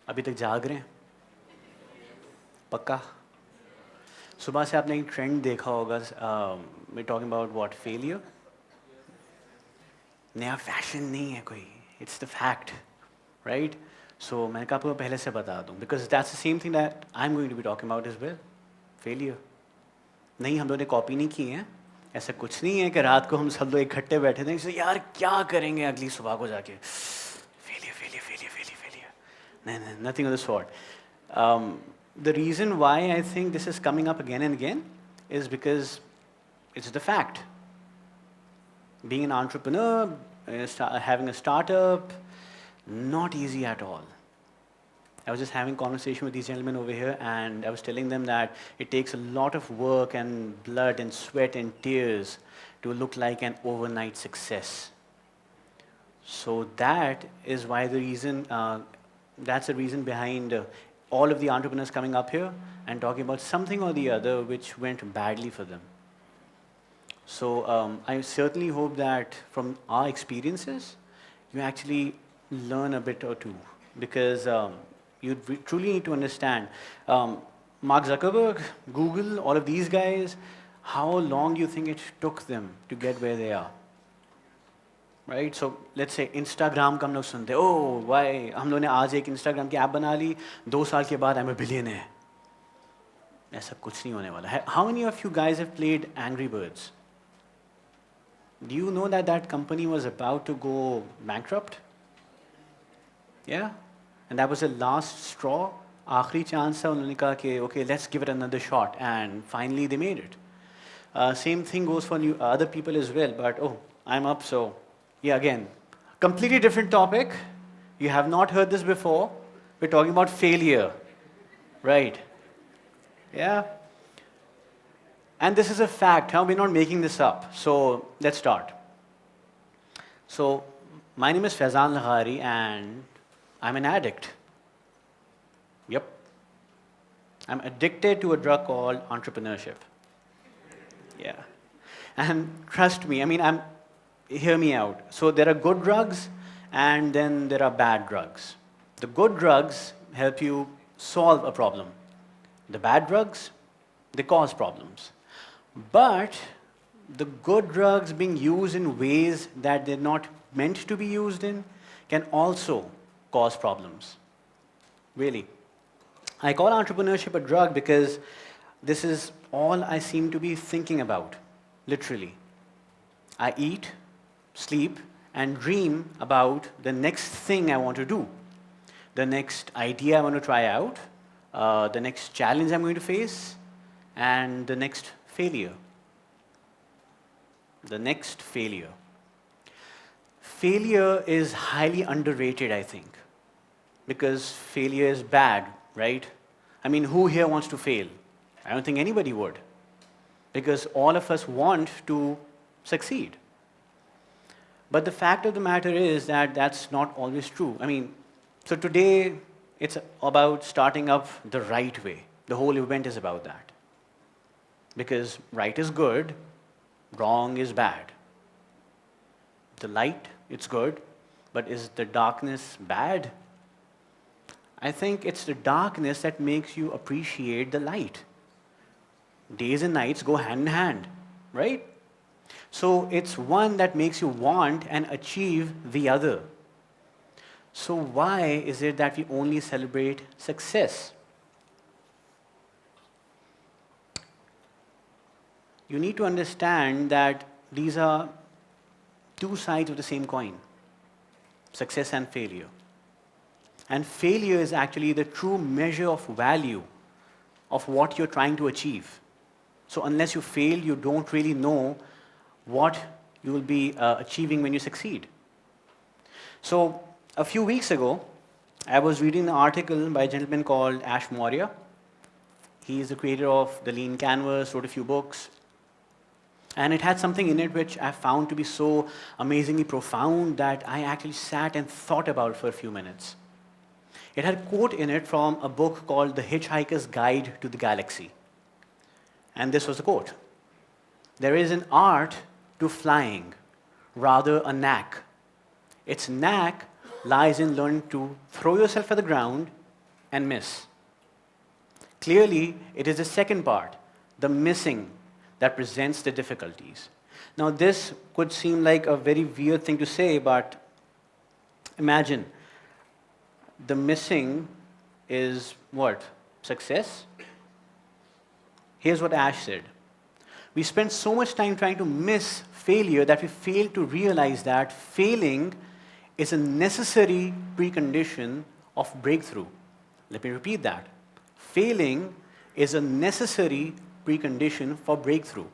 अभी तक जाग रहे हैं? पक्का? सुबह से आपने एक ट्रेंड देखा होगा, we talking about what, failure. नया फैशन नहीं है कोई, it's the fact, right? So मैंने कहा आपको पहले से बता दूं, because that's the same thing that I am going to be talking about is well, failure. नहीं, हम लोगों ने कॉपी नहीं की है। ऐसा कुछ नहीं है कि रात को हम सब लोग इकट्ठे बैठे थे कि यार क्या करेंगे अगली सुबह को जाके, failure failure failure failure failure. नहीं नहीं, nothing of the sort. The reason why I think this is coming up again and again is because it's the fact. Being an entrepreneur, having a startup, not easy at all. I was just having a conversation with these gentlemen over here, and I was telling them that it takes a lot of work and blood and sweat and tears to look like an overnight success. So that is why that's the reason behind all of the entrepreneurs coming up here and talking about something or the other which went badly for them. So I certainly hope that from our experiences, you actually learn a bit or two, because you truly need to understand. Mark Zuckerberg, Google, all of these guys, how long do you think it took them to get where they are? Right? So let's say Instagram का हम लोग सुनते, oh why हम लोग ने आज एक Instagram की ऐप बना ली, 2 साल के बाद I'm a billionaire. ऐसा कुछ नहीं होने वाला है. How many of you guys have played Angry Birds? Do you know that that company was about to go bankrupt? Yeah? And that was the last straw. आखिरी chance था, उन्होंने कहा कि okay, let's give it another shot, and finally they made it. Same thing goes for other people as well, but oh, I'm up, so yeah, again, completely different topic. You have not heard this before. We're talking about failure, right? Yeah? And this is a fact, huh? We're not making this up. So let's start. So my name is Faizan Leghari, and I'm an addict. Yep. I'm addicted to a drug called entrepreneurship. Yeah. And trust me, I mean, hear me out. So there are good drugs, and then there are bad drugs. The good drugs help you solve a problem. The bad drugs, they cause problems. But the good drugs being used in ways that they're not meant to be used in can also cause problems. Really. I call entrepreneurship a drug because this is all I seem to be thinking about, literally. I eat, sleep, and dream about the next thing I want to do, the next idea I want to try out, the next challenge I'm going to face, and the next failure. The next failure. Failure is highly underrated, I think, because failure is bad, right? I mean, who here wants to fail? I don't think anybody would, because all of us want to succeed. But the fact of the matter is that that's not always true. I mean, so today it's about starting up the right way. The whole event is about that. Because right is good, wrong is bad. The light, it's good, but is the darkness bad? I think it's the darkness that makes you appreciate the light. Days and nights go hand in hand, right? So it's one that makes you want and achieve the other. So why is it that we only celebrate success? You need to understand that these are two sides of the same coin, success and failure. And failure is actually the true measure of value of what you're trying to achieve. So unless you fail, you don't really know what you will be achieving when you succeed. So a few weeks ago, I was reading an article by a gentleman called Ash Maurya. He is the creator of the Lean Canvas, wrote a few books. And it had something in it which I found to be so amazingly profound that I actually sat and thought about for a few minutes. It had a quote in it from a book called The Hitchhiker's Guide to the Galaxy. And this was the quote. There is an art to flying, rather a knack. Its knack lies in learning to throw yourself at the ground and miss. Clearly, it is the second part, the missing, that presents the difficulties. Now, this could seem like a very weird thing to say, but imagine the missing is what? Success? Here's what Ash said. We spend so much time trying to miss failure that we fail to realize that failing is a necessary precondition of breakthrough. Let me repeat that. Failing is a necessary precondition for breakthrough.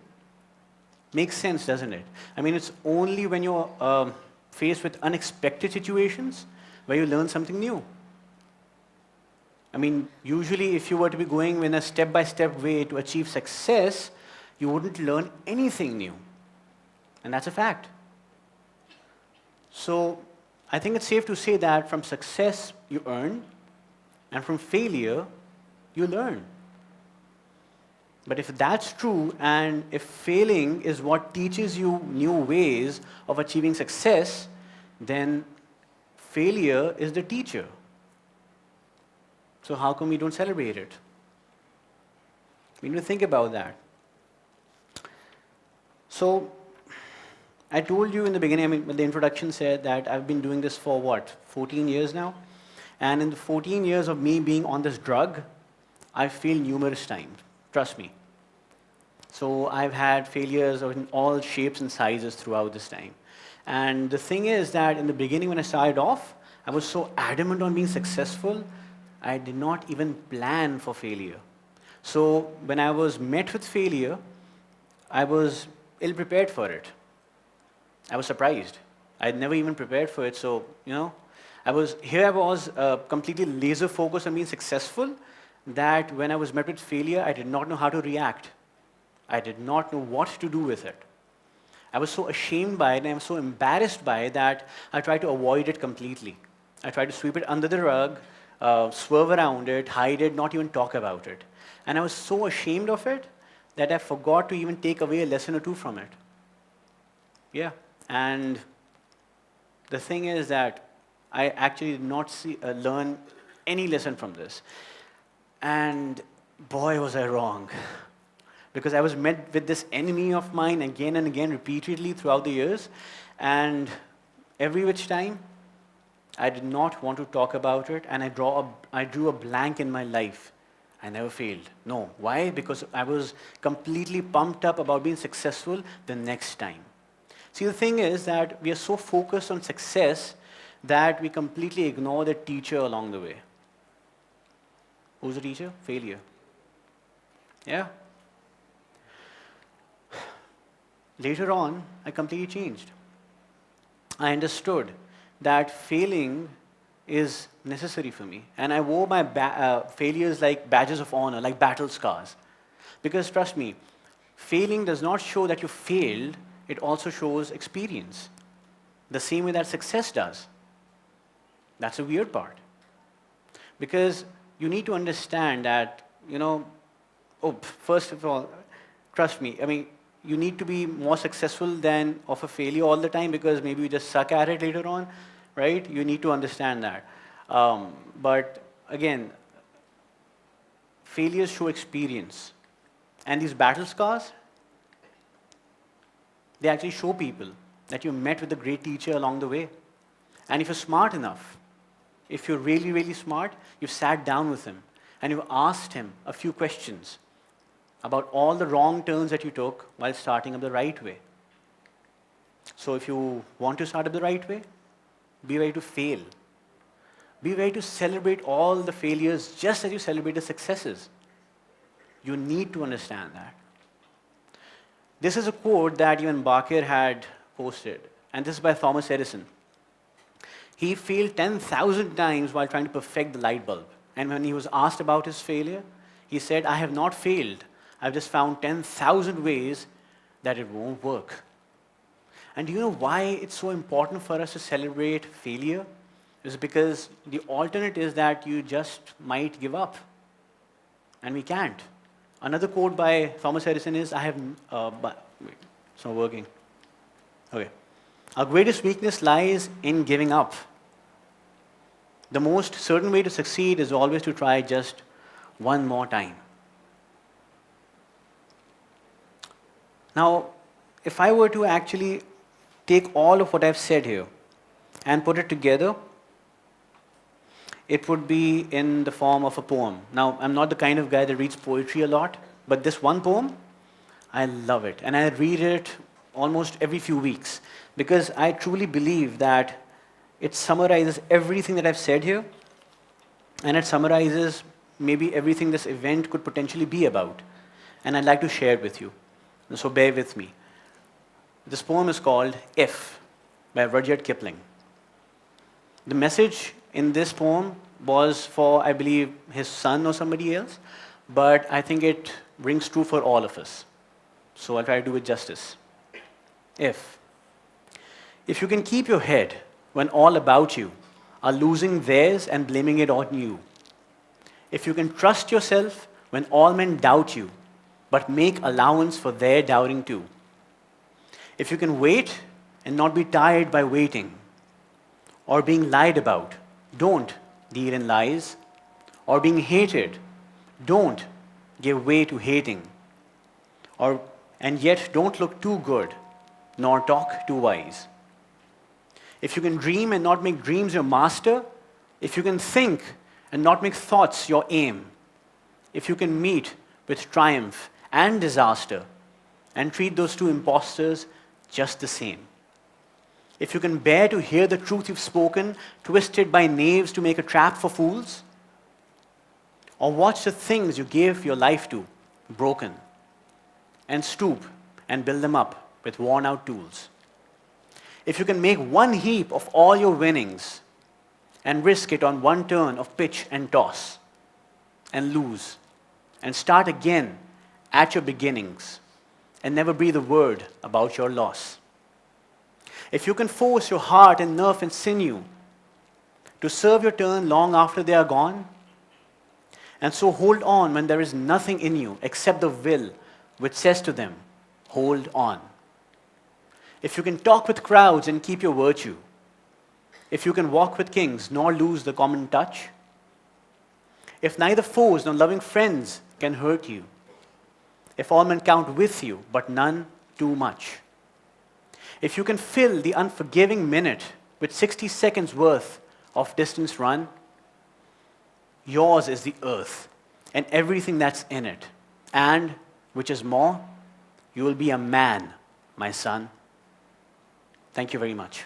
Makes sense, doesn't it? I mean, it's only when you're faced with unexpected situations where you learn something new. I mean, usually if you were to be going in a step-by-step way to achieve success, you wouldn't learn anything new. And that's a fact. So I think it's safe to say that from success you earn, and from failure you learn. But if that's true, and if failing is what teaches you new ways of achieving success, then failure is the teacher. So how come we don't celebrate it? We need to think about that. So I told you in the beginning, I mean, the introduction said that I've been doing this for what, 14 years now? And in the 14 years of me being on this drug, I've failed numerous times. Trust me. So I've had failures in all shapes and sizes throughout this time. And the thing is that in the beginning when I started off, I was so adamant on being successful, I did not even plan for failure. So when I was met with failure, I was ill-prepared for it. I was surprised. I had never even prepared for it, so, I was completely laser-focused on being successful, that when I was met with failure, I did not know how to react. I did not know what to do with it. I was so ashamed by it, and I was so embarrassed by it that I tried to avoid it completely. I tried to sweep it under the rug, swerve around it, hide it, not even talk about it. And I was so ashamed of it that I forgot to even take away a lesson or two from it. Yeah, and the thing is that I actually did not learn any lesson from this. And boy, was I wrong. Because I was met with this enemy of mine again and again, repeatedly throughout the years. And every which time, I did not want to talk about it, and I drew a blank in my life. I never failed. No. Why? Because I was completely pumped up about being successful the next time. See, the thing is that we are so focused on success that we completely ignore the teacher along the way. Who's the teacher? Failure. Yeah. Later on, I completely changed. I understood that failing is necessary for me. And I wore my failures like badges of honor, like battle scars. Because trust me, failing does not show that you failed, it also shows experience. The same way that success does. That's a weird part. Because you need to understand that, first of all, trust me, I mean, you need to be more successful than of a failure all the time because maybe you just suck at it later on, right? You need to understand that. But again, failures show experience. And these battle scars, they actually show people that you met with a great teacher along the way. And if you're smart enough, if you're really, really smart, you've sat down with him and you've asked him a few questions about all the wrong turns that you took while starting up the right way. So if you want to start up the right way, be ready to fail. Be ready to celebrate all the failures just as you celebrate the successes. You need to understand that. This is a quote that even Bakir had posted, and this is by Thomas Edison. He failed 10,000 times while trying to perfect the light bulb. And when he was asked about his failure, he said, "I have not failed. I've just found 10,000 ways that it won't work." And do you know why it's so important for us to celebrate failure? It's because the alternate is that you just might give up. And we can't. Another quote by Thomas Edison is, wait, it's not working. Okay. Our greatest weakness lies in giving up. The most certain way to succeed is always to try just one more time. Now, if I were to actually take all of what I've said here and put it together, it would be in the form of a poem. Now, I'm not the kind of guy that reads poetry a lot, but this one poem, I love it. And I read it almost every few weeks because I truly believe that it summarizes everything that I've said here, and it summarizes maybe everything this event could potentially be about. And I'd like to share it with you. So bear with me. This poem is called If by Rudyard Kipling. The message in this poem was for, I believe, his son or somebody else, but I think it rings true for all of us. So I'll try to do it justice. If you can keep your head when all about you are losing theirs and blaming it on you, if you can trust yourself when all men doubt you, but make allowance for their doubting too, if you can wait and not be tired by waiting, or being lied about, don't deal in lies, or being hated, don't give way to hating, and yet don't look too good, nor talk too wise. If you can dream and not make dreams your master, if you can think and not make thoughts your aim, if you can meet with triumph and disaster and treat those two impostors just the same, if you can bear to hear the truth you've spoken, twisted by knaves to make a trap for fools, or watch the things you gave your life to broken, and stoop and build them up with worn-out tools, if you can make one heap of all your winnings and risk it on one turn of pitch and toss, and lose, and start again at your beginnings, and never breathe a word about your loss, if you can force your heart and nerve and sinew to serve your turn long after they are gone, and so hold on when there is nothing in you except the will which says to them, hold on. If you can talk with crowds and keep your virtue, if you can walk with kings nor lose the common touch, if neither foes nor loving friends can hurt you, if all men count with you but none too much, if you can fill the unforgiving minute with 60 seconds worth of distance run, yours is the earth and everything that's in it, and, which is more, you will be a man, my son. Thank you very much.